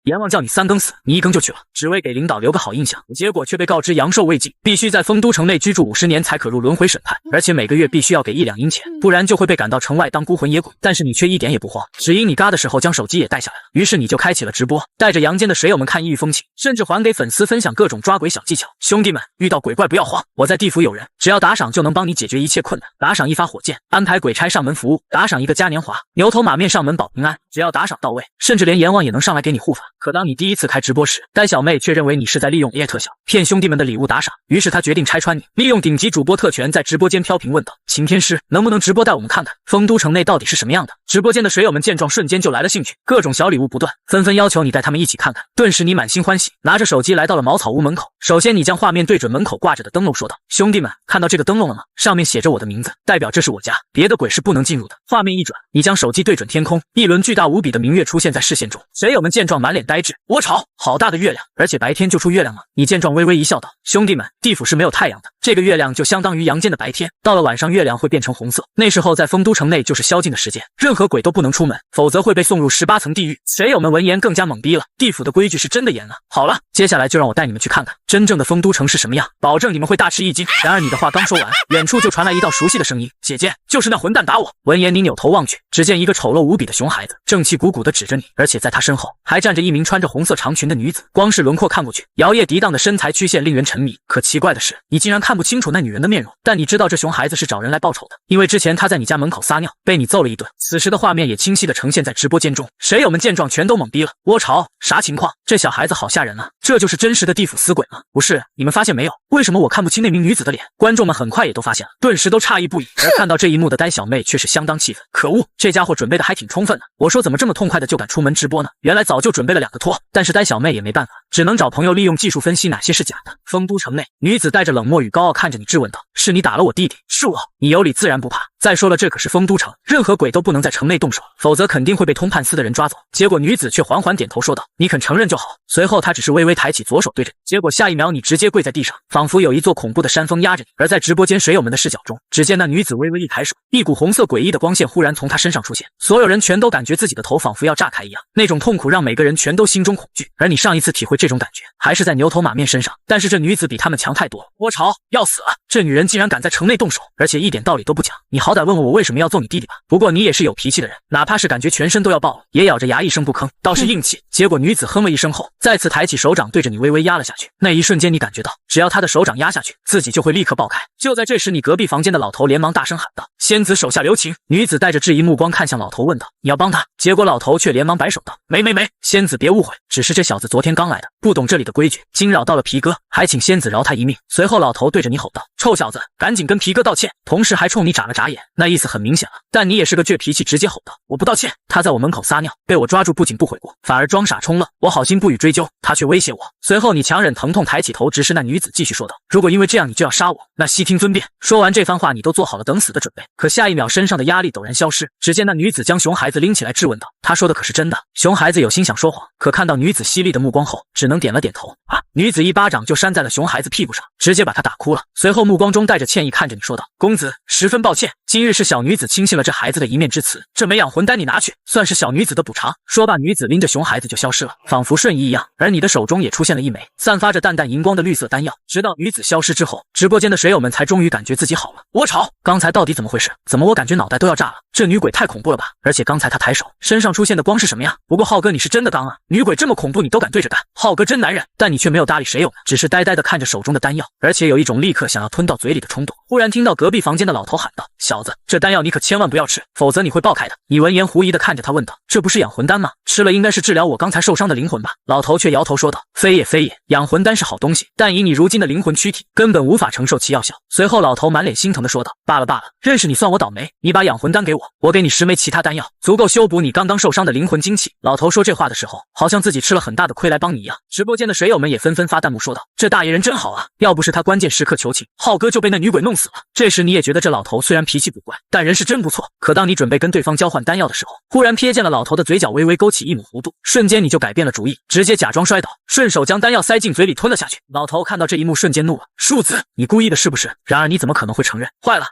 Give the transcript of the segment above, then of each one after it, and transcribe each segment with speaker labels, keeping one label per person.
Speaker 1: 阎王叫你3更死，你1更就去了，只为给领导留个好印象，结果却被告知阳寿未尽，必须在丰都城内居住50年才可入轮回审判，而且每个月必须要给1两银钱，不然就会被赶到城外当孤魂野鬼。但是你却一点也不慌，只因你嘎的时候将手机也带下来了，于是你就开启了直播，带着阳间的水友们看异域风情，甚至还给粉丝分享各种抓鬼小技巧。兄弟们，遇到鬼怪不要慌，我在地府有人，只要打赏就能帮你解决一切困难，打赏1发火箭，安排鬼差上门服务，打赏1个嘉年华，牛头马面上门保平安，只要打赏到位，甚至连阎王也能上来给你护法。可当你第一次开直播时，呆小妹却认为你是在利用 AI 特效骗兄弟们的礼物打赏，于是她决定拆穿你，利用顶级主播特权在直播间飘屏问道：擎天师能不能直播带我们看看丰都城内到底是什么样的？直播间的水友们见状瞬间就来了兴趣，各种小礼物不断，纷纷要求你带他们一起看看。顿时你满心欢喜，拿着手机来到了茅草屋门口。首先你将画面对准门口挂着的灯笼说道：兄弟们，看到这个灯笼了吗？上面写着我的名字，代表这是我家，别的鬼是不能进入的。画面一转，你将手机对准天空，一轮巨大无比的明月出现在视线中。水友们见状满脸呆滞，我操，好大的月亮，而且白天就出月亮吗？你见状微微一笑道：兄弟们，地府是没有太阳的，这个月亮就相当于阳间的白天，到了晚上月亮会变成红色，那时候在丰都城内就是宵禁的时间，任何鬼都不能出门，否则会被送入18层地狱。水友们闻言更加懵逼了，地府的规矩是真的严啊。好了，接下来就让我带你们去看看真正的丰都城是什么样，保证你们会大吃一惊。然而你的话刚说完，远处就传来一道熟悉的声音：姐姐，就是那混蛋打我。闻言你扭头望去，只见一个丑陋无比的熊孩子正气鼓鼓地指着你，而且在他身后还站着一名穿着红色长裙的女子，光是轮廓看过去，摇曳涤荡的身材曲线令人沉迷。可奇怪的是，你竟然看不清楚那女人的面容，但你知道这熊孩子是找人来报仇的，因为之前他在你家门口撒尿，被你揍了一顿。此时的画面也清晰地呈现在直播间中，水友们见状全都懵逼了，窝巢，啥情况？这小孩子好吓人啊，这就是真实的地府死鬼吗？不是，你们发现没有，为什么我看不清那名女子的脸？观众们很快也都发现了，顿时都诧异不已。而看到这一幕的呆小妹却是相当气愤，可恶，这家伙准备的还挺充分的，我说怎么这么痛快的就敢出门直播呢？原来早就准备了2个托。但是呆小妹也没办法，只能找朋友利用技术分析哪些是假的。丰都城内，女子带着冷漠与高傲看着你质问道：是你打了我弟弟？是我。你有理自然不怕，再说了，这可是丰都城，任何鬼都不能在城内动手，否则肯定会被通判司的人抓走。结果女子却缓缓点头说道：你肯承认就好。随后她只是微微抬起左手对着你，结果下一秒你直接跪在地上，仿佛有一座恐怖的山峰压着你。而在直播间水友们的视角中，只见那女子微微一抬手，一股红色诡异的光线忽然从她身上出现，所有人全都感觉自己的头仿佛要炸开一样，那种痛苦让每个人全都心中恐惧。而你上一次体会这种感觉还是在牛头马面身上，但是这女子比他们强太多了。窝巢，要死了，这女人竟然敢在城内动手，而且一点道理都不讲，你好歹问问我为什么要揍你弟弟吧。不过你也是有脾气的人，哪怕是感觉全身都要爆了，也咬着牙一声不吭，倒是硬气。结果女子哼了一声后，再次抬起手掌对着你微微压了下去，那一瞬间你感觉到只要她的手掌压下去，自己就会立刻爆开。就在这时，你隔壁房间的老头连忙大声喊道：仙子手下留情。女子带着质疑目光看向老头问道：你要帮他？结果老头却连忙摆手道：没，仙子别误会，只是这小子昨天刚来的，不懂这里的规矩，惊扰到了皮哥，还请仙子饶他一命。随后老头对着你吼道：臭小子，赶紧跟皮哥道歉，同时还冲你眨了眨眼，那意思很明显了。但你也是个倔脾气，直接吼道：我不道歉，他在我门口撒尿，被我抓住，不仅不悔过，反而装傻充愣，我好心不予追究，他却威胁我。随后你强忍疼痛抬起头直视那女子，继续说道：如果因为这样你就要杀我，那悉听尊便。说完这番话，你都做好了等死的准备。可下一秒身上的压力陡然消失，只见那女子将熊孩子拎起来质问道：他说的可是真的？熊孩子有心想说谎，可看到女子犀利的目光后，只能点了点头。女子一巴掌就扇在了熊孩子屁股上，直接把他打哭了。随后目光中带着歉意看着你说道：公子十分抱歉，今日是小女子轻信了这孩子的一面之词，这枚养魂丹你拿去，算是小女子的补偿。说罢，女子拎着熊孩子就消失了，仿佛瞬移一样。而你的手中也出现了一枚散发着淡淡荧光的绿色丹药。直到女子消失之后，直播间的水友们才终于感觉自己好了。窝巢，刚才到底怎么回事？怎么我感觉脑袋都要炸了？这女鬼太恐怖了吧！而且刚才她抬手身上出现的光是什么呀？不过浩哥你是真的刚啊，女鬼这么恐怖你都敢对着干，浩哥真男人。但你却没有搭理水友们，只是呆呆地看着手中的丹药，而且有一种立刻想要吞到嘴里的冲动。忽然听到隔壁房间的老头喊道：小子，这丹药你可千万不要吃，否则你会爆开的。你闻言狐疑地看着他问道：这不是养魂丹吗？吃了应该是治疗我刚才受伤的灵魂吧？老头却摇头说道：非也，养魂丹是好东西，但以你如今的灵魂躯体，根本无法承受其药效。随后老头满脸心疼地说道：罢了，认识你算我倒霉，你把养魂丹给我，我给你10枚其他丹药，足够修补你刚刚受伤的灵魂精气。老头说这话的时候，好像自己吃了很大的亏来帮你一样。直播间的水友们也纷纷发弹幕说道：这大爷人真好啊，要不是他关键时刻求情，浩哥就被那女鬼弄死了。这时你也觉得这老头虽然脾气古怪，但人是真不错。可当你准备跟对方交换丹药的时候，忽然瞥见了老头的嘴角微微勾起一抹弧度，瞬间你就改变了主意，直接假装摔倒，顺手将丹药塞进嘴里吞了下去。老头看到这一幕瞬间怒了：庶子，你故意的是不是？然而你怎么可能会承认？坏了，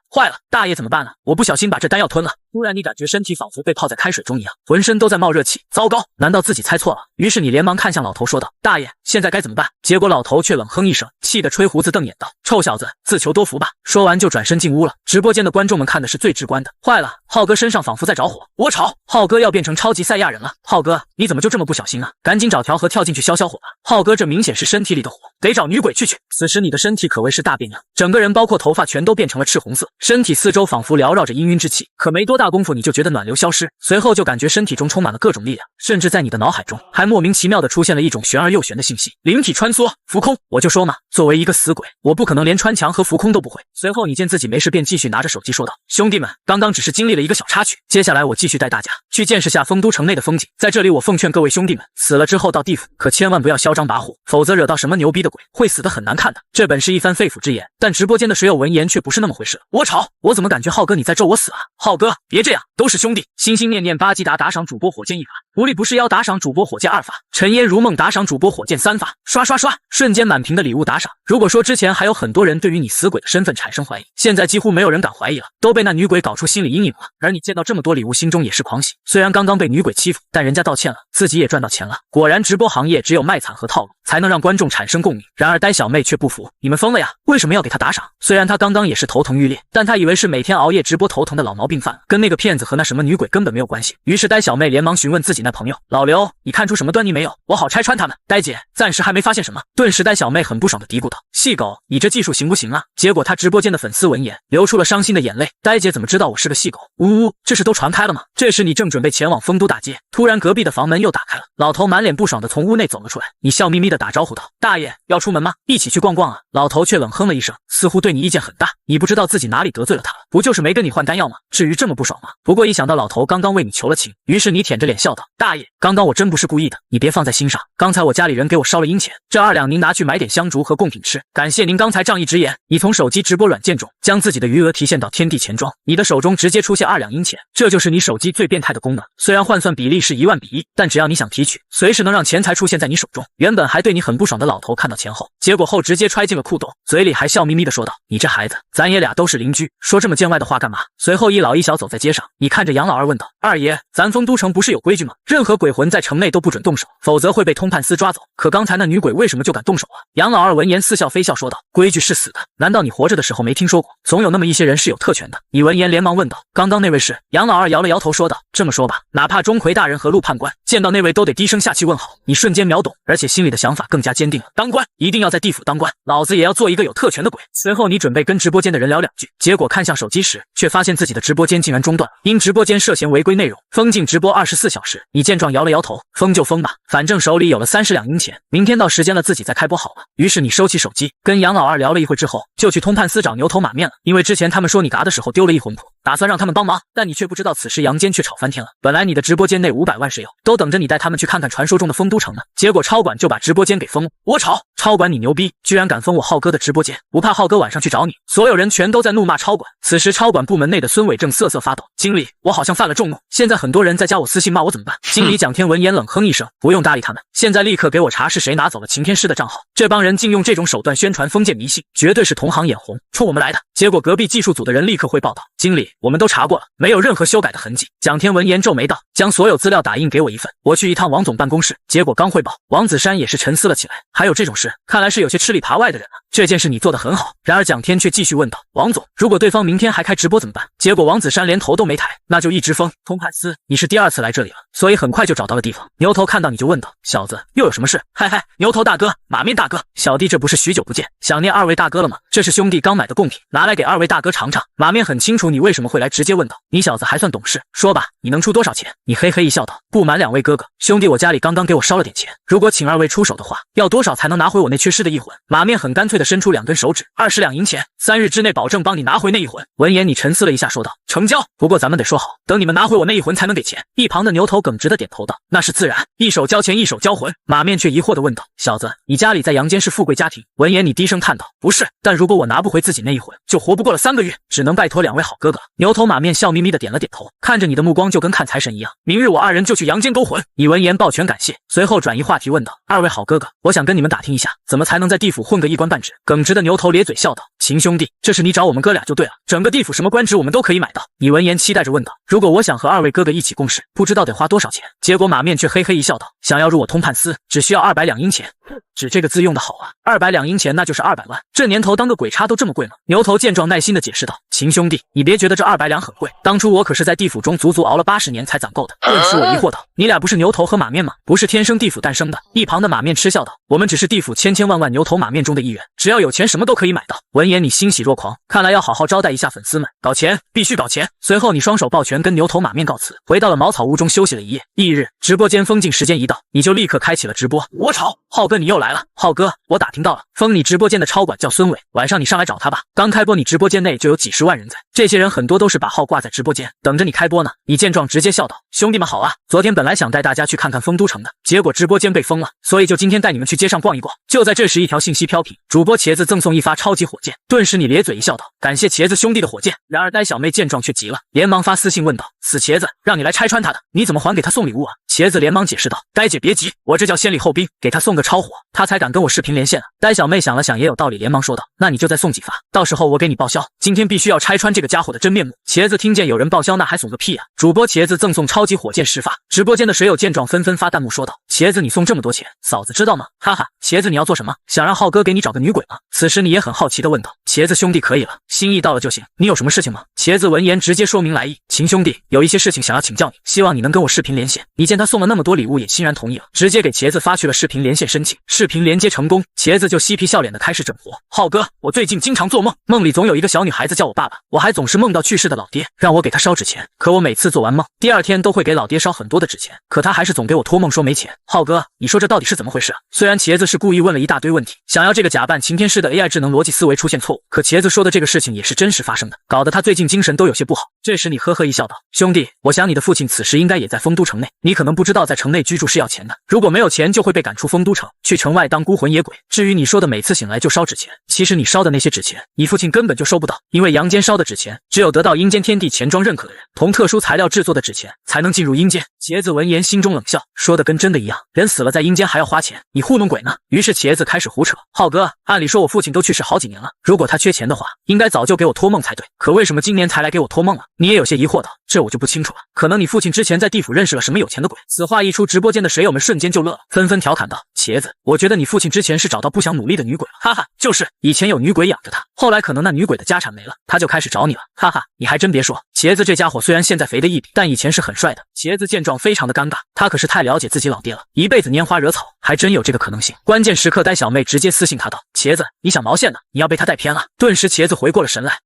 Speaker 1: 大爷怎么办呢？我不小心把这丹药吞了。突然你感觉身体仿佛被泡在开水中一样，浑身都在冒热气。糟糕，难道自己猜错了？于是你连忙看向老头说道：“大爷，现在该怎么办？”结果老头却冷哼一声，气得吹胡子瞪眼道：“臭小子，自求多福吧。”说完就转身进屋了。直播间的观众们看的是最直观的，坏了，浩哥身上仿佛在着火。我操，浩哥要变成超级赛亚人了！浩哥，你怎么就这么不小心啊？赶紧找条河跳进去消消火吧！浩哥，这明显是身体里的火，得找女鬼去。此时你的身体可谓是大变样，整个人包括头发全都变成了赤红色，身体四周仿佛缭绕着氤氲之气。可没多大功夫，你就觉得暖流消失，随后就感觉身体中充满了各种力量，甚至在你的脑海中还莫名其妙的出现了一种玄而又玄的信息：灵体穿梭、浮空。我就说嘛，作为一个死鬼，我不可能连穿墙和浮空都不会。随后你见自己没事，便继续拿着手机说道：“兄弟们，刚刚只是经历了一个小插曲，接下来我继续带大家去见识下丰都城内的风景。在这里，我奉劝各位兄弟们，死了之后到地府，可千万不要嚣张跋扈，否则惹到什么牛逼的鬼，会死得很难看的。”这本是一番肺腑之言，但直播间的水友闻言却不是那么回事。我操，我怎么感觉浩哥你在咒我死啊？浩哥，别这样，都是兄弟。心心念念巴基达打赏主播火箭1发，狐狸不是妖打赏主播火箭2发，尘烟如梦打赏主播火箭3发，刷刷刷，瞬间满屏的礼物打赏。如果说之前还有很多人对于你死鬼的身份产生怀疑，现在几乎没有人敢怀疑了，都被那女鬼搞出心理阴影了。而你见到这么多礼物，心中也是狂喜。虽然刚刚被女鬼欺负，但人家道歉了，自己也赚到钱了。果然，直播行业只有卖惨和套路，才能让观众产生共鸣。然而呆小妹却不服，你们疯了呀？为什么要给她打赏？虽然她刚刚也是头疼欲裂，但她以为是每天熬夜直播头疼的老毛病犯了，跟那个骗子和那什么女鬼根本没有关系。于是呆小妹连忙询问自己那朋友：“老刘，你看出什么端倪没有？我好拆穿他们。”呆姐暂时还没发现什么。顿时呆小妹很不爽的嘀咕道：“细狗，你这技术行不行啊？”结果她直播间的粉丝闻言流出了伤心的眼泪。呆姐怎么知道我是个细狗？呜呜，这事都传开了吗？这时你正准备前往丰都大街，突然隔壁的房门又打开了，老头满脸不爽的从屋内走了出来。你笑眯眯的打招呼道：“大爷，要出门吗？一起去逛逛啊。”老头却冷哼了一声，似乎对你意见很大。你不知道自己哪里得罪了他了？不就是没跟你换丹药吗？至于这么不爽吗？不过一想到老头刚刚为你求了情，于是你舔着脸笑道：“大爷，刚刚我真不是故意的，你别放在心上。刚才我家里人给我烧了阴钱，这2两您拿去买点香烛和贡品吃，感谢您刚才仗义直言。”你从手机直播软件中将自己的余额提现到天地钱庄，你的手中直接出现2两阴钱，这就是你手机最变态的功能。虽然换算比例是1万比1，但只要你想提取，随时能让钱财出现在你手中。原本还对你很不爽的老头看到钱后，结果后直接揣进了裤兜，嘴里还笑眯眯的说道：“你这孩子，咱爷俩都是邻居，说这么见外的话干嘛？”随后一老一小走在街上，你看着杨老二问道：“二爷，咱丰都城不是有规矩吗？任何鬼魂在城内都不准动手，否则会被通判司抓走。可刚才那女鬼为什么就敢动手啊？”杨老二闻言似笑非笑说道：“规矩是死的，难道你活着的时候没听说过？总有那么一些人是有特权的。”你闻言连忙问道：“刚刚那位是？”杨老二摇了摇头说道：“这么说吧，哪怕钟馗大人和陆判官见到那位都得低声下气问好。”你瞬间秒懂，而且心里的想法更加坚定了：当官一定要在地府当官，老子也要做一个有特权的鬼。随后你准备跟直播间的人聊2句，结果看向手机时，却发现自己的直播间竟然中断了，因直播间涉嫌违规内容，封禁直播24小时。你见状摇了摇头，封就封吧，反正手里有了30两阴钱，明天到时间了自己再开播好了。于是你收起手机，跟杨老二聊了一会之后，就去通判司找牛头马面了。因为之前他们说你嘎的时候丢了一魂魄，打算让他们帮忙，但你却不知道此时阳间却吵翻天了。本来你的直播间内500万室友都等着你带他们去看看传说中的丰都城呢，结果超管就把直播间给封了。我操，超管你牛逼，居然敢封我浩哥的直播间，不怕浩哥晚上去找你？所有人全都在怒骂超管。此时超管部门内的孙伟正瑟瑟发抖：“经理，我好像犯了众怒，现在很多人在加我私信骂我怎么办？”经理蒋天闻言冷哼一声：“不用搭理他们，现在立刻给我查是谁拿走了擎天师的账号，这帮人竟用这种手段宣传封建迷信，绝对是同行眼红，冲我们来的。”结果隔壁技术组的人立刻汇报道：“经理，我们都查过了，没有任何修改的痕迹。”蒋天闻言皱眉道：“将所有资料打印给我一份，我去一趟王总办公室。”结果刚汇报，王子山也是沉思了起来：“还有这种事，看来是有些吃里扒外的人啊。这件事你做得很好。”然而蒋天却继续问道：“王总，如果对方明天还开直播怎么办？”结果王子山连头都没抬：“那就一直封。通判司，你是第2次来这里了，所以很快就找到了地方。”牛头看到你就问道：“小子，又有什么事？”嗨嗨，牛头大哥，马面大哥，小弟这不是许久不见，想念2位大哥了吗？这是兄弟刚买的贡品，拿来给2位大哥尝尝。马面很清楚你为什么会来，直接问道：“你小子还算懂事，说吧，你能出多少钱？”你嘿嘿一笑道：“不瞒2位哥哥，兄弟我家里刚刚给我烧了点钱，如果请2位出手的话，要多少才能拿回我那缺失的一魂？”马面很干脆的伸出2根手指：“20两银钱，3日之内保证帮你拿回那一魂。”闻言你沉思了一下说道：“成交，不过咱们得说好，等你们拿回我那一魂才能给钱。”一旁的牛头耿直的点头道：“那是自然，一手交钱一手交魂。”马面却疑惑的问道：“小子，你家里在阳间是富贵家庭？”闻言你低声叹道：“不是，但如果我拿不回自己那一魂，就活不过了3个月，只能拜托2位好哥哥。”牛头马面笑眯眯的点了点头，看着你的目光就跟看财神一样：“明日我2人就去阳间勾魂。”你闻言抱拳感谢，随后转移话题问道：“2位好哥哥，我想跟你们打听一下，怎么才能在地府混个一官半职？耿直的牛头咧嘴笑道：秦兄弟，这是你找我们哥俩就对了，整个地府什么官职我们都可以买到。你闻言期待着问道：如果我想和二位哥哥一起共事，不知道得花多少钱？结果马面却嘿嘿一笑道：想要入我通判司，只需要200两银钱。只这个字用得好啊，200两银钱那就是200万，这年头当个鬼差都这么贵吗？牛头见状耐心的解释道：秦兄弟，你别觉得这200两很贵，当初我可是在地府中足足熬了80年才攒够的。顿时我疑惑道：你俩不是牛头和马面吗？不是天生地府诞生的。一旁的马面嗤笑道：我们只是地府千千万万牛头马面中的一员，只要有钱什么都可以买到。闻言你欣喜若狂，看来要好好招待一下粉丝们，搞钱，必须搞钱。随后你双手抱拳跟牛头马面告辞，回到了茅草屋中休息了一夜。翌日直播间封禁时间一到，你就立刻开启了直播。我操，浩哥你又来了！浩哥，我打听到了，封你直播间的超管叫孙伟，晚上你上来找他吧。刚开播你直播间内就有几十万人在，这些人很多都是把号挂在直播间，等着你开播呢。你见状直接笑道：兄弟们好啊，昨天本来想带大家去看看丰都城的，结果直播间被封了，所以就今天带你们去街上逛一逛。就在这时，一条信息飘屏，主播茄子赠送一发超级火箭。顿时你咧嘴一笑道：感谢茄子兄弟的火箭。然而呆小妹见状却急了，连忙发私信问道：死茄子，让你来拆穿他的，你怎么还给他送礼物啊？茄子连忙解释道：呆姐别急，我这叫先礼后兵，给他送个超火，他才敢跟我视频连线啊。呆小妹想了想也有道理，连忙说道：那你就再送几发，到时候我给你报销，今天必须要拆穿这个家伙的真面目。茄子听见有人报销，那还怂个屁啊！主播茄子赠送超级火箭10发，直播间的水友见状纷纷发弹幕说道：茄子你送这么多钱，嫂子知道吗？哈哈，茄子你要做什么？想让浩哥给你找个女鬼吗？此时你也很好奇的问道：茄子兄弟可以了，心意到了就行，你有什么事情吗？茄子闻言直接说明来意：秦兄弟，有一些事情想要请教你，希望你能跟我视频连线。你见他送了那么多礼物也欣然同意了，直接给茄子发去了视频连线申请。视频连接成功，茄子就嬉皮笑脸的开始整活。浩哥，我最近经常做梦，梦里总有一个小女孩子叫我爸爸，我还总是梦到去世的老爹，让我给他烧纸钱，可我每次做完梦，第二天都会给老爹烧很多的纸钱，可他还是总给我托梦说没钱。浩哥，你说这到底是怎么回事啊？虽然茄子是故意问了一大堆问题，想要这个假扮擎天师的 AI 智能逻辑思维出现错误，可茄子说的这个事情也是真实发生的，搞得他最近精神都有些不好。这时你呵呵一笑道：兄弟，我想你的父亲此时应该也在丰都城内，你可能不知道在城内居住是要钱的，如果没有钱就会被赶出丰都城，去城外当孤魂野鬼。至于你说的每次醒来就烧纸钱，其实你烧的那些纸钱，你父亲根本就收不到，因为阳间烧的纸钱，只有得到阴间天地钱庄认可的人，同特殊材料制作的纸钱，才能进入阴间。茄子闻言心中冷笑，说的跟真的一样，人死了在阴间还要花钱，你糊弄鬼呢？于是茄子开始胡扯：浩哥，按理说我父亲都去世好几年了，如果他缺钱的话，应该早就给我托梦才对，可为什么今年才来给我托梦了？你也有些疑惑道：这我就不清楚了，可能你父亲之前在地府认识了什么有钱的鬼。此话一出，直播间的水友们瞬间就乐了，纷纷调侃道：茄子，我觉得你父亲之前是找到不想努力的女鬼了，哈哈，就是以前有女鬼养着他，后来可能那女鬼的家产没了，他就开始找你了，哈哈，你还真别说，茄子这家伙虽然现在肥的一笔，但以前是很帅的。茄子见状非常的尴尬，他可是太了解自己老爹了，一辈子拈花惹草，还真有这个可能性。关键时刻呆小妹直接私信他道：茄子，你想毛线呢？你要被他带偏了。顿时茄子回过了神来，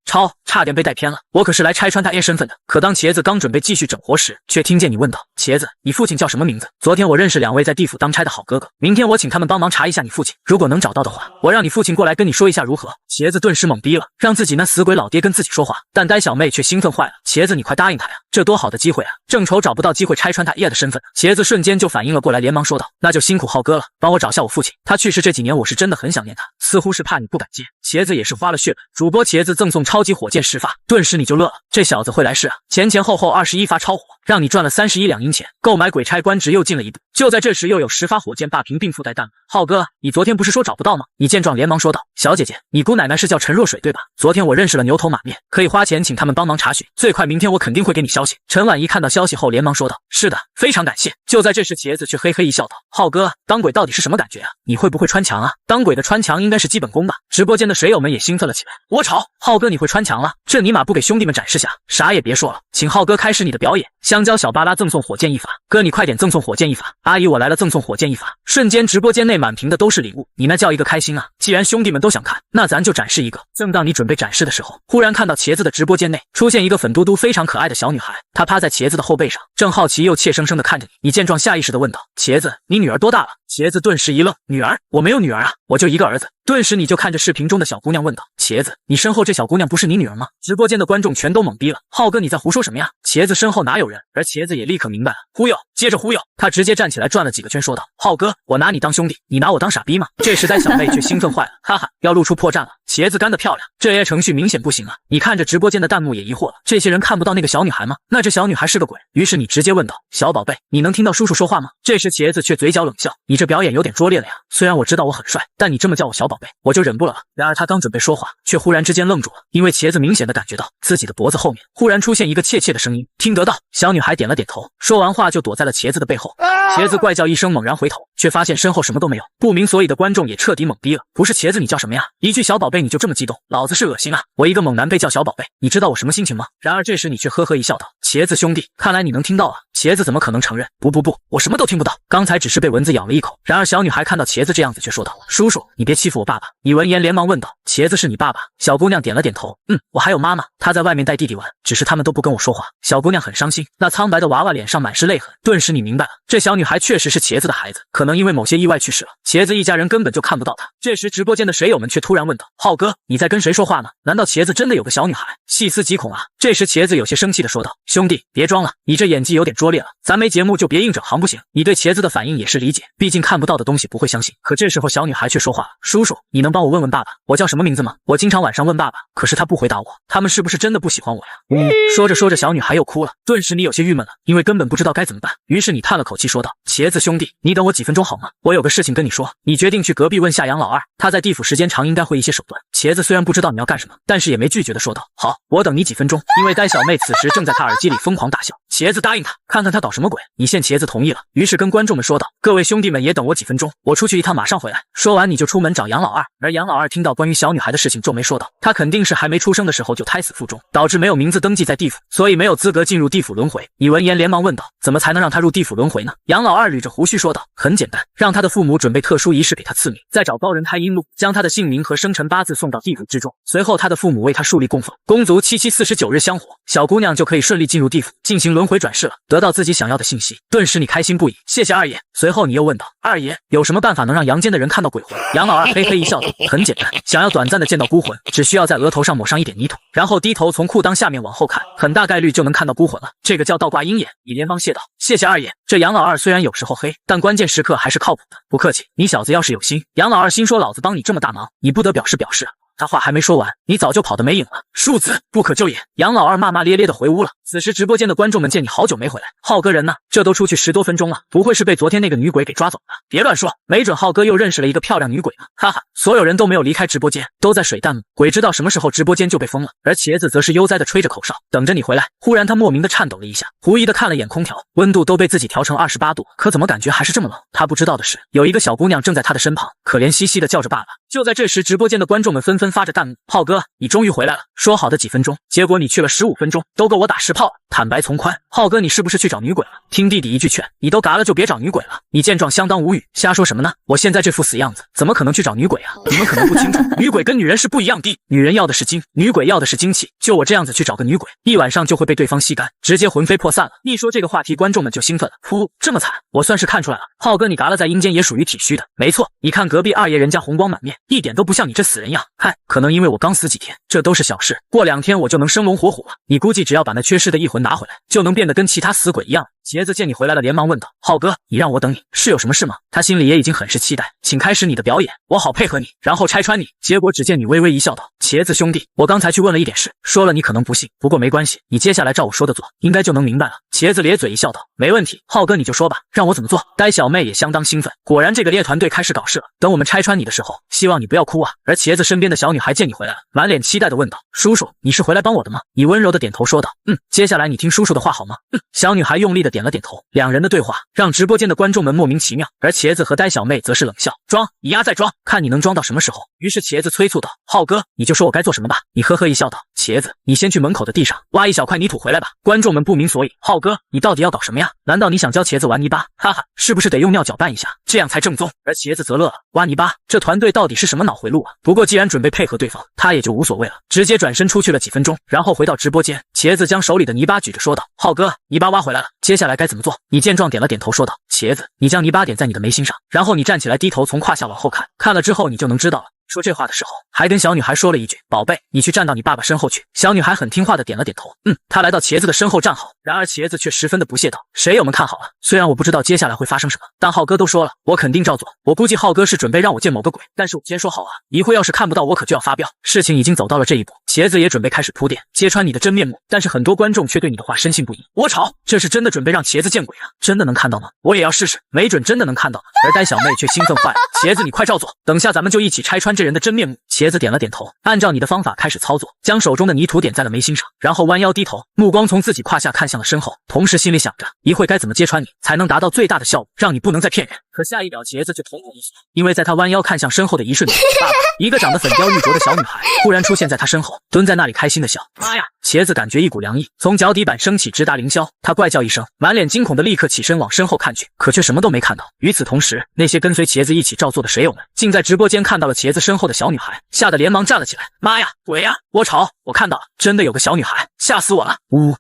Speaker 1: 差点被带偏了，我可是来拆穿他 A 身份的。可当茄子刚准备继续整活时，却听见你问道：茄子，你父亲叫什么名字？昨天我认识2位在地府当差的好哥哥，明天我请他们帮忙查一下你父亲，如果能找到的话，我让你父亲过来跟你说一下如何？茄子顿时懵逼了，让自己那死鬼老爹跟自己说话，但呆小妹却兴奋坏了：茄子，你快答应他呀，这多好的机会啊，正愁找不到机会拆穿他 A 的身份。茄子瞬间就反应了过来，连忙说道：那就辛苦浩哥了，帮我找下我父亲，他去世这几年我是真的很想念他，似乎是怕你不敢接。茄子也是花了血本，主播茄子赠送超级火箭10发，顿时你就乐了，这小子会来事啊，前后21发超火，让你赚了31两银钱，购买鬼差官职又进了一步。就在这时，又有10发火箭霸屏并附带弹幕：浩哥，你昨天不是说找不到吗？你见状连忙说道：小姐姐，你姑奶奶是叫陈若水对吧？昨天我认识了牛头马面，可以花钱请他们帮忙查询，最快明天我肯定会给你消息。陈婉一看到消息后连忙说道：是的，非常感谢。就在这时，茄子却嘿嘿一笑道：浩哥，当鬼到底是什么感觉啊？你会不会穿墙啊？当鬼的穿墙应该是基本功吧？直播间的水友们也兴奋了起来。我操，浩哥你会穿墙了？这尼玛不给兄弟们展示下，啥也别说了，请浩哥开始你的表演。香蕉小巴拉赠送火箭1发，哥你快点赠送火箭1发。阿姨我来了，赠送火箭1发。瞬间直播间内满屏的都是礼物，你那叫一个开心啊！既然兄弟们都想看，那咱就展示一个。正当你准备展示的时候，忽然看到茄子的直播间内出现一个粉嘟嘟非常可爱的小女孩，她趴在茄子的后背上，正好奇又怯生生的看着你。你见状下意识的问道：茄子，你女儿多大了？茄子顿时一愣，女儿？我没有女儿啊，我就一个儿子。顿时你就看着视频中的小姑娘问道：茄子，你身后这小姑娘不是你女儿吗？直播间的观众全都懵逼了，浩哥你在胡说什么呀？茄子身后哪有人？而茄子也立刻明白了，忽悠，接着忽悠，他直接站起来转了几个圈说道：浩哥，我拿你当兄弟，你拿我当傻逼吗？这时呆小妹却兴奋坏了，哈哈，要露出破绽了。茄子干得漂亮，这 AI 程序明显不行啊！你看着直播间的弹幕也疑惑了，这些人看不到那个小女孩吗？那这小女孩是个鬼？于是你直接问道：小宝贝，你能听到叔叔说话吗？这时茄子却嘴角冷笑：你这表演有点拙劣了呀！虽然我知道我很帅，但你这么叫我小宝贝，我就忍不了了。然而他刚准备说话，却忽然之间愣住了，因为茄子明显的感觉到自己的脖子后面忽然出现一个怯怯的声音，听得到。小女孩点了点头，说完话就躲在了茄子的背后。茄子怪叫一声，猛然回头，却发现身后什么都没有。不明所以的观众也彻底懵逼了。不是茄子，你叫什么呀？一句小宝贝你就这么激动，老子是恶心啊！我一个猛男被叫小宝贝，你知道我什么心情吗？然而这时你却呵呵一笑道：茄子兄弟，看来你能听到啊。茄子怎么可能承认？不，我什么都听不到，刚才只是被蚊子咬了一口。然而小女孩看到茄子这样子，却说道：叔叔，你别欺负我爸爸。你闻言连忙问道：茄子是你爸爸？小姑娘点了点头，我还有妈妈，她在外面带弟弟玩，只是他们都不跟我说话。小姑娘很伤心，那苍白的娃娃脸上满是泪痕。顿时你明白了，这小女孩确实是茄子的孩子，可能因为某些意外去世了，茄子一家人根本就看不到她。这时直播间的水友们却突然问道：浩哥，你在跟谁说话呢？难道茄子真的有个小女孩？细思极恐啊！这时茄子有些生气的说道：兄弟，别装了，你这演技有点拙劣了，咱没节目就别硬整行不行？你对茄子的反应也是理解，毕竟看不到的东西不会相信。可这时候小女孩却说话了：叔叔，你能帮我问问爸爸，我叫什么名字吗？我经常晚上问爸爸，可是他不回答我，他们是不是真的不喜欢我呀？说着说着小女孩又哭了，顿时你有些郁闷了，因为根本不知道该怎么办。于是你叹了口气说道：茄子兄弟，你等我几分钟好吗？我有个事情跟你说。你决定去隔壁问下杨老二，他在地府时间长，应该会一些手段。茄子虽然不知道你要干什么，但是也没拒绝的说道：好，我等你几分钟。因为呆小妹此时正在他耳机里疯狂大笑。茄子答应他，看看他搞什么鬼。你见茄子同意了，于是跟观众们说道：各位兄弟们也等我几分钟，我出去一趟马上回来。说完你就出门找杨老二。而杨老二听到关于小女孩的事情皱眉说道：他肯定是还没出生的时候就胎死腹中，导致没有名字登记在地府，所以没有资格进入地府轮回。你闻言连忙问道：怎么才能让他入地府轮回呢？杨老二捋着胡须说道：很简单，让他的父母准备特殊仪式给他赐名，再找高人开阴路，将他的姓名和生辰八字送到地府之中，随后他的父母为他树立供奉，公足749日香火，小姑娘就可以顺利进入地府进行轮回转世了，得到自己想要的信息。顿时你开心不已，谢谢二爷。随后你又问道：二爷有什么办法能让阳间的人看到鬼魂？杨老二嘿嘿一笑道：很简单，想要短暂的见到孤魂，只需要在额头上抹上一点泥土，然后低头从裤裆下面往后看，很大概率就能看到孤魂了，这个叫倒挂鹰眼。你连忙谢道：谢谢二爷。这杨老二虽然有时候黑，但关键时刻还是靠谱的。不客气，你小子要是有心。杨老二心说老子帮你这么大忙，你不得表示表示啊。他话还没说完，你早就跑得没影了。庶子不可救也。杨老二骂骂咧咧的回屋了。此时直播间的观众们见你好久没回来，浩哥人呢？这都出去10多分钟了，不会是被昨天那个女鬼给抓走了？别乱说，没准浩哥又认识了一个漂亮女鬼呢。哈哈，所有人都没有离开直播间，都在水弹幕。鬼知道什么时候直播间就被封了。而茄子则是悠哉的吹着口哨，等着你回来。忽然他莫名的颤抖了一下，狐疑的看了眼空调，温度都被自己调成28度，可怎么感觉还是这么冷？他不知道的是，有一个小姑娘正在他的身旁，可怜兮兮的叫着爸爸。就在这时，直播间的观众们纷纷发着弹幕：浩哥，你终于回来了，说好的几分钟，结果你去了15分钟，都够我打10炮了。坦白从宽，浩哥你是不是去找女鬼了？听弟弟一句劝，你都嘎了就别找女鬼了。你见状相当无语，瞎说什么呢？我现在这副死样子，怎么可能去找女鬼啊？你们可能不清楚，女鬼跟女人是不一样的，女人要的是精，女鬼要的是精气。就我这样子去找个女鬼，一晚上就会被对方吸干，直接魂飞魄散了。一说这个话题，观众们就兴奋了。噗，这么惨，我算是看出来了，浩哥你嘎了在阴间也属于体虚的。没错，你看隔壁二爷人家红光满面，一点都不像你这死人样。嗨，可能因为我刚死几天，这都是小事，过2天我就能生龙活虎了。你估计只要把那缺失的一魂拿回来，就能变得跟其他死鬼一样。茄子见你回来了，连忙问道：浩哥，你让我等你，是有什么事吗？他心里也已经很是期待，请开始你的表演，我好配合你，然后拆穿你。结果只见你微微一笑道：茄子兄弟，我刚才去问了一点事，说了你可能不信，不过没关系，你接下来照我说的做，应该就能明白了。茄子咧嘴一笑道：没问题，浩哥你就说吧，让我怎么做？呆小妹也相当兴奋，果然这个猎团队开始搞事了，等我们拆穿你的时候，希望你不要哭啊。而茄子身边的小女孩见你回来了，满脸期待的问道：叔叔，你是回来帮我的吗？你温柔的点头说道：接下来你听叔叔的话好吗？小女孩用力的点了点头。两人的对话让直播间的观众们莫名其妙，而茄子和呆小妹则是冷笑：装，你丫再装，看你能装到什么时候。于是茄子催促道：浩哥，你就说我该做什么吧。你呵呵一笑道：茄子，你先去门口的地上挖一小块泥土回来吧。观众们不明所以，浩哥，你到底要搞什么呀？难道你想教茄子玩泥巴？哈哈，是不是得用尿搅拌一下，这样才正宗？而茄子则乐了，挖泥巴，这团队到底是什么脑回路啊？不过既然准备配合对方，他也就无所谓了，直接转身出去了几分钟，然后回到直播间。茄子将手里的泥巴举着说道：浩哥，泥巴挖回来了，接下来该怎么做？你见状点了点头说道：茄子，你将泥巴点在你的眉心上，然后你站起来低头从胯下往后看，看了之后你就能知道了。说这话的时候，还跟小女孩说了一句：“宝贝，你去站到你爸爸身后去。”小女孩很听话的点了点头。她来到茄子的身后站好，然而茄子却十分的不屑道：“谁友们看好了，虽然我不知道接下来会发生什么，但浩哥都说了，我肯定照做。我估计浩哥是准备让我见某个鬼，但是我先说好啊，一会要是看不到我可就要发飙。事情已经走到了这一步，茄子也准备开始铺垫，揭穿你的真面目。但是很多观众却对你的话深信不疑。我操，这是真的准备让茄子见鬼啊？真的能看到吗？我也要试试，没准真的能看到。而呆小妹却兴奋坏了，茄子你快照做，等下咱们就一起拆穿这人的真面目。茄子点了点头，按照你的方法开始操作，将手中的泥土点在了眉心上，然后弯腰低头，目光从自己胯下看向了身后，同时心里想着一会该怎么揭穿你，才能达到最大的效果，让你不能再骗人。可下一秒，茄子就瞳孔一缩，因为在他弯腰看向身后的一瞬间，爸爸，一个长得粉雕玉琢的小女孩忽然出现在他身后，蹲在那里开心的笑。妈呀！茄子感觉一股凉意从脚底板升起，直达凌霄。他怪叫一声，满脸惊恐的立刻起身往身后看去，可却什么都没看到。与此同时，那些跟随茄子一起照做的水友们，竟在直播间看到了茄子身后的小女孩，吓得连忙站了起来。妈呀，鬼呀！我操，我看到了，真的有个小女孩，吓死我了！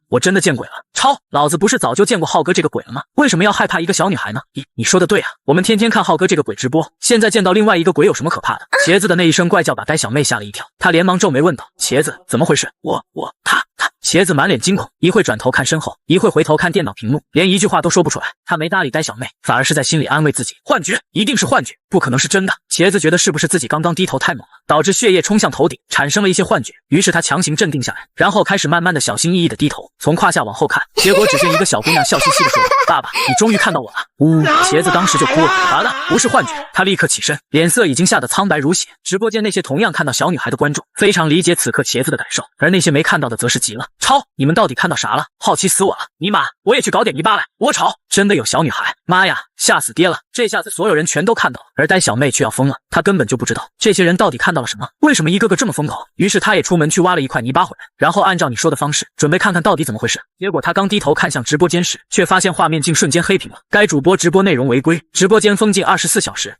Speaker 1: 我真的见鬼了！超，老子不是早就见过浩哥这个鬼了吗？为什么要害怕一个小女孩呢？你说的对啊，我们天天看浩哥这个鬼直播，现在见到另外一个鬼有什么可怕的？茄子的那一声怪叫把呆小妹吓了一跳，她连忙皱眉问道：“茄子，怎么回事？他。”茄子满脸惊恐，一会转头看身后，一会回头看电脑屏幕，连一句话都说不出来。他没搭理呆小妹，反而是在心里安慰自己：幻觉，一定是幻觉，不可能是真的。茄子觉得是不是自己刚刚低头太猛了，导致血液冲向头顶，产生了一些幻觉。于是他强行镇定下来，然后开始慢慢的小心翼翼的低头，从胯下往后看。结果只见一个小姑娘笑嘻嘻的说：“爸爸，你终于看到我了。”茄子当时就哭了。完了，不是幻觉。他立刻起身，脸色已经吓得苍白如血。直播间那些同样看到小女孩的观众非常理解此刻茄子的感受，而那些没看到的则是急了：“超，你们到底看到啥了？好奇死我了！尼玛，我也去搞点泥巴来！我操，真的有小女孩！妈呀，吓死爹了！”这下子所有人全都看到了，而呆小妹却要疯了。她根本就不知道这些人到底看到了什么，为什么一个个这么疯狂。于是她也出门去挖了一块泥巴回来，然后按照你说的方式，准备看看到底怎么回事。结果她刚低头看向直播间时，却发现画面竟瞬间黑屏了。该主播直播内容违规，直播间封禁24小时。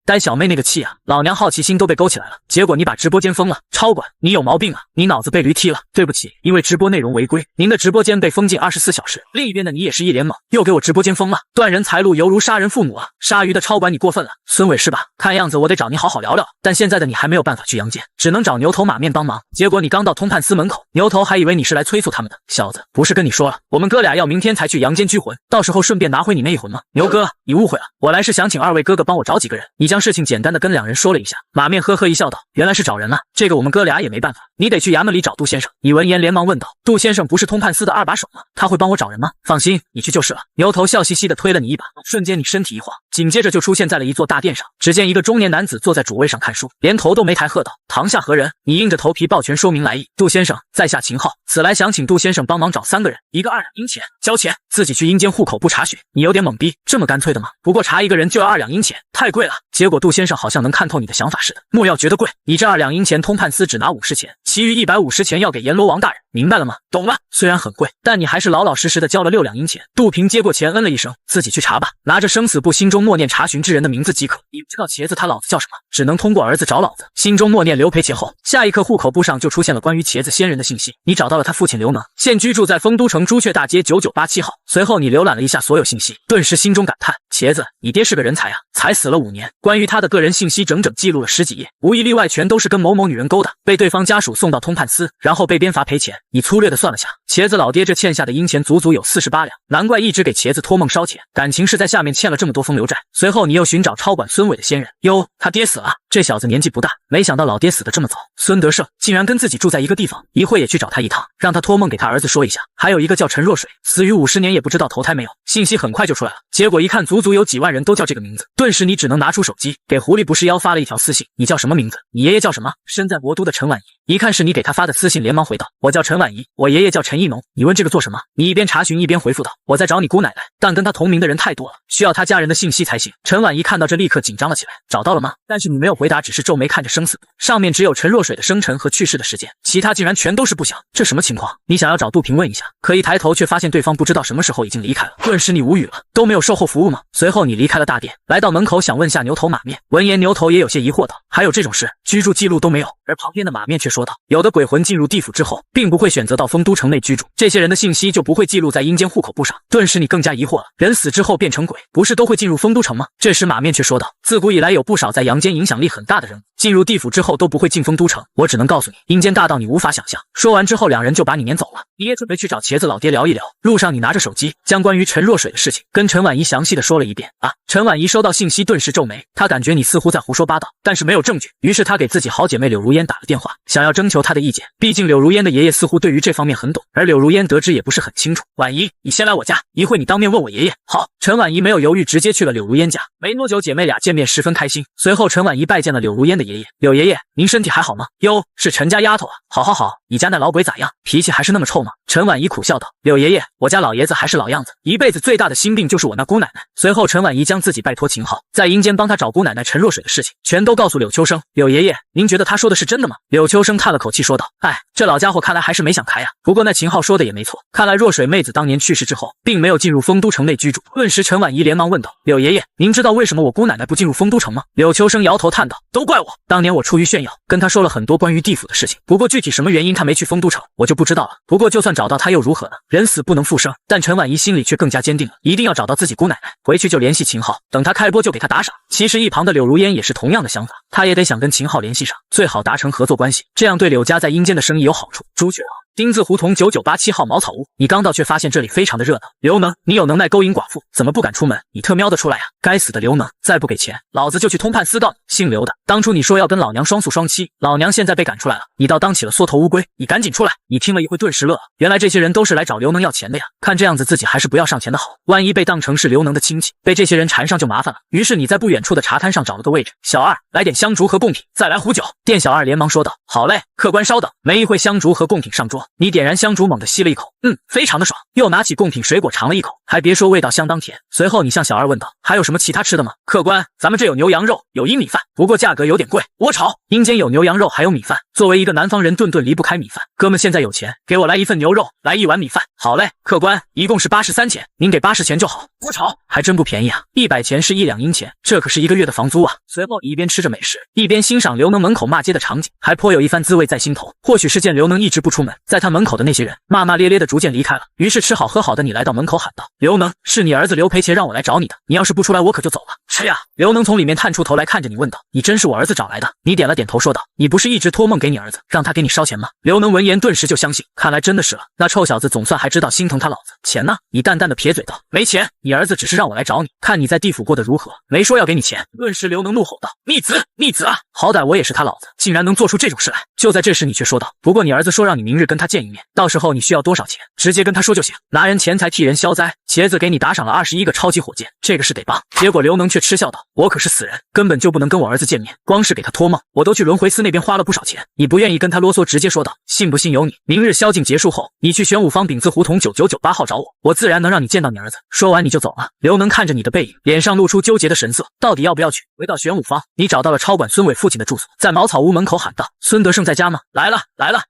Speaker 1: 呆小妹那个气啊，老娘好奇心都被勾起来了。结果你把直播间封了，超管，你有毛病啊！你脑子被驴踢了。对不起，因为直播内容违规，您的直播间被封禁24小时。另一边的你也是一脸懵，又给我直播间封了，断人财路犹如杀人父母啊！鲨鱼的超管你过分了，孙伟是吧？看样子我得找你好好聊聊。但现在的你还没有办法去阳间，只能找牛头马面帮忙。结果你刚到通判司门口，牛头还以为你是来催促他们的。小子，不是跟你说了，我们哥俩要明天才去阳间拘魂，到时候顺便拿回你那一魂吗？牛哥，你误会了，我来是想请二位哥哥帮我找几个人。你将事情简单的跟两人说了一下，马面呵呵一笑道：“原来是找人了，这个我们哥俩也没办法，你得去衙门里找杜先生。”李闻言连忙问道：“杜先生不是通判司的2把手吗？他会帮我找人吗？”放心，你去就是了。牛头笑嘻嘻的推了你一把，瞬间你身体一晃，紧接着就出现在了一座大殿上。只见一个中年男子坐在主位上看书，连头都没抬，喝道：“堂下何人？”你硬着头皮抱拳说明来意：“杜先生，在下秦昊，此来想请杜先生帮忙找3个人，一个2两银钱，交钱，自己去阴间户口部查询。”你有点懵逼，这么干脆的吗？不过查一个人就要2两银钱，太贵了。结果杜先生好像能看透你的想法似的，莫要觉得贵，你这2两银钱通判司只拿50钱，其余150钱要给阎罗王大人，明白了吗？懂了。虽然很贵，但你还是老老实实的交了6两银钱。杜平接过钱嗯了一声，自己去查吧，拿着生死簿心中默念查询之人的名字即可。你不知道茄子他老子叫什么，只能通过儿子找老子，心中默念刘培前后。下一刻户口簿上就出现了关于茄子先人的信息，你找到了他父亲刘能，现居住在丰都城朱雀大街9987号。随后你浏览了一下所有信息，顿时心中感叹：茄子，你爹是个人才啊，才死了5年，关于他的个人信息整整记录了10几页，无一例外全都是跟某某女人勾搭，被对方家属送到通判司，然后被鞭罚赔钱。你粗略的算了下，茄子老爹这欠下的银钱足足有48两，难怪一直给茄子托梦烧钱，感情是在下面欠了这么多风流债。随后你又寻找超管孙伟的先人，哟，他爹死了。这小子年纪不大，没想到老爹死得这么早。孙德胜竟然跟自己住在一个地方，一会也去找他一趟，让他托梦给他儿子说一下。还有一个叫陈若水，死于50年也不知道投胎没有，信息很快就出来了。结果一看，足足有几万人都叫这个名字，顿时你只能拿出手机给狐狸不是妖发了一条私信：你叫什么名字？你爷爷叫什么？身在魔都的陈婉仪，一看是你给他发的私信，连忙回道：我叫陈婉仪，我爷爷叫陈一农。你问这个做什么？你一边查询一边回复道：我在找你姑奶奶，但跟他同名的人太多了，需要他家人的信息才行。陈婉仪看到这立刻紧张了起来：找到了吗？但是你没有回回答只是皱眉看着生死簿，上面只有陈若水的生辰和去世的时间，其他竟然全都是不详。这什么情况？你想要找杜平问一下，可一抬头却发现对方不知道什么时候已经离开了，顿时你无语了。都没有售后服务吗？随后你离开了大殿，来到门口想问下牛头马面。闻言牛头也有些疑惑道，还有这种事？居住记录都没有。而旁边的马面却说道，有的鬼魂进入地府之后，并不会选择到丰都城内居住，这些人的信息就不会记录在阴间户口簿上。顿时你更加疑惑了，人死之后变成鬼，不是都会进入丰都城吗？这时马面却说道，自古以来有不少在阳间影响力很大的人物，进入地府之后都不会进丰都城，我只能告诉你，阴间大到你无法想象。说完之后，两人就把你撵走了。你也准备去找茄子老爹聊一聊。路上你拿着手机，将关于陈若水的事情跟陈婉仪详细的说了一遍。陈婉仪收到信息顿时皱眉，她感觉你似乎在胡说八道，但是没有证据，于是她给自己好姐妹柳如烟打了电话，想要征求她的意见。毕竟柳如烟的爷爷似乎对于这方面很懂，而柳如烟得知也不是很清楚。婉仪，你先来我家，一会你当面问我爷爷。好，陈婉仪没有犹豫，直接去了柳如烟家。没多久，姐妹俩见面十分开心。随后陈婉仪拜见了柳如烟的爷爷。柳爷爷，您身体还好吗？哟，是陈家丫头啊。好，你家那老鬼咋样？脾气还是那么臭吗？陈婉仪苦笑道，柳爷爷，我家老爷子还是老样子，一辈子最大的心病就是我那姑奶奶。随后陈婉仪将自己拜托秦昊在阴间帮他找姑奶奶陈若水的事情全都告诉柳秋生。柳爷爷，您觉得他说的是真的吗？柳秋生叹了口气说道，这老家伙看来还是没想开呀。不过那秦昊说的也没错，看来若水妹子当年去世之后并没有进入丰都城内居住。顿时陈婉仪连忙问道，柳爷爷，您知道为什么我姑奶奶不进入丰都城吗？柳秋生摇头叹道，都怪我，当年我出于炫耀跟他说了很多关于地府的事情，不过具体什么原因他没去丰都城我就不知道了。不过就算找到他又如何呢？人死不能复生。但陈婉仪心里却更加坚定了，一定要找到自己姑奶奶，回去就联系秦昊，等他开播就给他打赏。其实一旁的柳如烟也是同样的想法，他也得想跟秦昊联系上，最好达成合作关系，这样对柳家在阴间的生意有好处。朱雀丁字胡同9987号茅草屋，你刚到却发现这里非常的热闹。刘能，你有能耐勾引寡妇，怎么不敢出门？你特瞄得出来啊！该死的刘能，再不给钱，老子就去通判私告你。姓刘的，当初你说要跟老娘双宿双栖，老娘现在被赶出来了，你倒当起了缩头乌龟。你赶紧出来！你听了一会顿时乐了，原来这些人都是来找刘能要钱的呀。看这样子自己还是不要上前的好，万一被当成是刘能的亲戚，被这些人缠上就麻烦了。于是你在不远处的茶摊上找了个位置，小二，来点香烛和贡品，再来壶酒。店小二连忙说道，好嘞，客官稍等。没一会香烛和贡品上桌，你点燃香烛猛地吸了一口，非常的爽，又拿起贡品水果尝了一口，还别说味道相当甜。随后你向小二问道，还有什么其他吃的吗？客官，咱们这有牛羊肉，有阴米饭，不过价格有点贵。我炒，阴间有牛羊肉还有米饭，作为一个南方人顿顿离不开米饭，哥们现在有钱，给我来一份牛肉，来一碗米饭。好嘞，客官，一共是83钱，您给80钱就好。我炒，还真不便宜啊，100钱是1两阴钱，这可是1个月的房租啊。随后一边吃着美食，一边欣赏刘能门口骂街的场景，还颇有一番滋味在心头。或许是见刘能一直不出门，在他门口的那些人骂骂咧咧的逐渐离开了，于是吃好喝好的你来到门口喊道，刘能，是你儿子刘培杰让我来找你的，你要是不出来我可就走了。是呀，刘能从里面探出头来看着你问道，你真是我儿子找来的？你点了点头说道，你不是一直托梦给你儿子让他给你烧钱吗？刘能闻言顿时就相信，看来真的是了，那臭小子总算还知道心疼他老子。钱呢？你淡淡的撇嘴道，没钱，你儿子只是让我来找你，看你在地府过得如何，没说要给你钱。顿时刘能怒吼道，逆子啊，好歹我也是他老子，竟然能做出这种事来。就在这时你却说道，不过你儿子说让你明日跟他见一面，到时候你需要多少钱直接跟他说就行，拿人钱财替人消灾。茄子给你打赏了21个超级火箭，这个是得帮。结果刘能却嗤笑道，我可是死人，根本就不能跟我儿子见面，光是给他托梦我都去轮回司那边花了不少钱。你不愿意跟他啰嗦，直接说道，信不信由你，明日宵禁结束后你去玄武坊丙字胡同9998号找我，我自然能让你见到你儿子。说完你就走了。刘能看着你的背影，脸上露出纠结的神色，到底要不要去？回到玄武坊，你找到了超管孙伟父亲的住所，在茅草屋门口喊道，孙德胜在家吗？来了，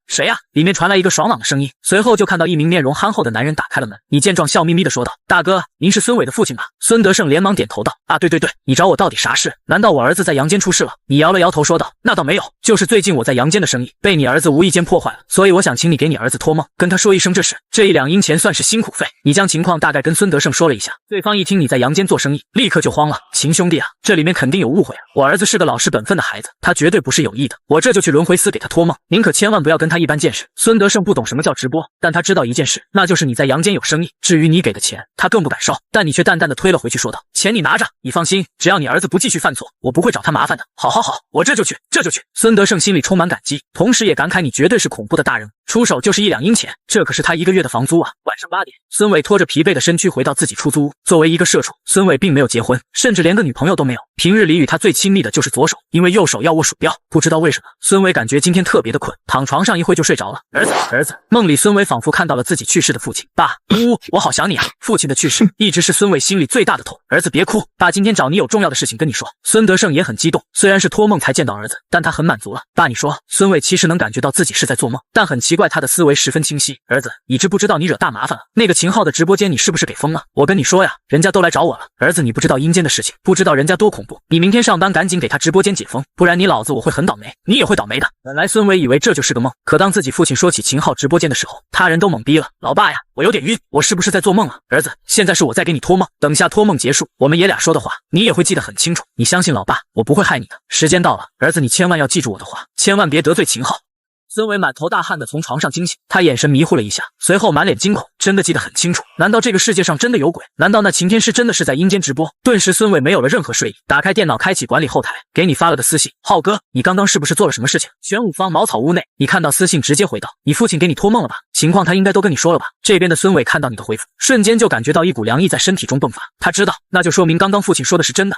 Speaker 1: 谁呀？里面传来一个爽朗的声音，随后就看到一名面容憨厚的男人打开了门。你见状笑眯眯的说道，大哥，您是孙伟的父亲吧？孙德胜连忙点头道，啊，对，你找我到底啥事？难道我儿子在阳间出事了？你摇了摇头说道，那倒没有，就是最近我在阳间的生意被你儿子无意间破坏了，所以我想请你给你儿子托梦，跟他说一声这事，这1两阴钱算是辛苦费。你将情况大概跟孙德胜说了一下，对方一听你在阳间做生意，立刻就慌了，秦兄弟啊，这里面肯定有误会啊，我儿子是个老实本分的孩子，他绝对不是有意的，我这就去轮回司给他托梦，您可千万不要跟他一般见识。孙德胜不懂什么叫直播，但他知道一件事，那就是你在阳间有生意，至于你给的钱他更不敢烧，但你却淡淡的推了回去说道，钱你拿着，你放心，只要你儿子不继续犯错，我不会找他麻烦的。好，我这就去。孙德胜心里充满感激，同时也感慨你绝对是恐怖的大人物。出手就是1两银钱，这可是他1个月的房租啊。晚上8点，孙伟拖着疲惫的身躯回到自己出租屋。作为一个社畜，孙伟并没有结婚，甚至连个女朋友都没有。平日里与他最亲密的就是左手，因为右手要握鼠标。不知道为什么，孙伟感觉今天特别的困，躺床上一会就睡着了。儿子，梦里孙伟仿佛看到了自己去世的父亲。爸，我好想你啊！父亲的去世一直是孙伟心里最大的痛。儿子别哭，爸今天找你有重要的事情跟你说。孙德胜也很激动，虽然是托梦才见到儿子，但他很满足了。爸，你说。孙伟其实能感觉到自己是在做梦，但很奇怪，他的思维十分清晰。儿子，你知不知道你惹大麻烦了？那个秦昊的直播间你是不是给封了？我跟你说呀，人家都来找我了。儿子，你不知道阴间的事情，不知道人家多恐怖。你明天上班赶紧给他直播间解封，不然你老子我会很倒霉，你也会倒霉的。本来孙伟以为这就是个梦，可当自己父亲说起秦昊直播间的时候，他人都懵逼了。老爸呀，我有点晕，我是不是在做梦啊？儿子，现在是我在给你托梦，等下托梦结束，我们爷俩说的话，你也会记得很清楚。你相信老爸，我不会害你的。时间到了，儿子，你千万要记住我的话，千万别得罪秦昊。孙伟满头大汗的从床上惊醒，他眼神迷糊了一下，随后满脸惊恐，真的记得很清楚。难道这个世界上真的有鬼？难道那擎天师真的是在阴间直播？顿时孙伟没有了任何睡意，打开电脑，开启管理后台，给你发了个私信：浩哥，你刚刚是不是做了什么事情？玄武坊茅草屋内，你看到私信直接回道：你父亲给你托梦了吧？情况他应该都跟你说了吧？这边的孙伟看到你的回复，瞬间就感觉到一股凉意在身体中迸发，他知道，那就说明刚刚父亲说的是真的。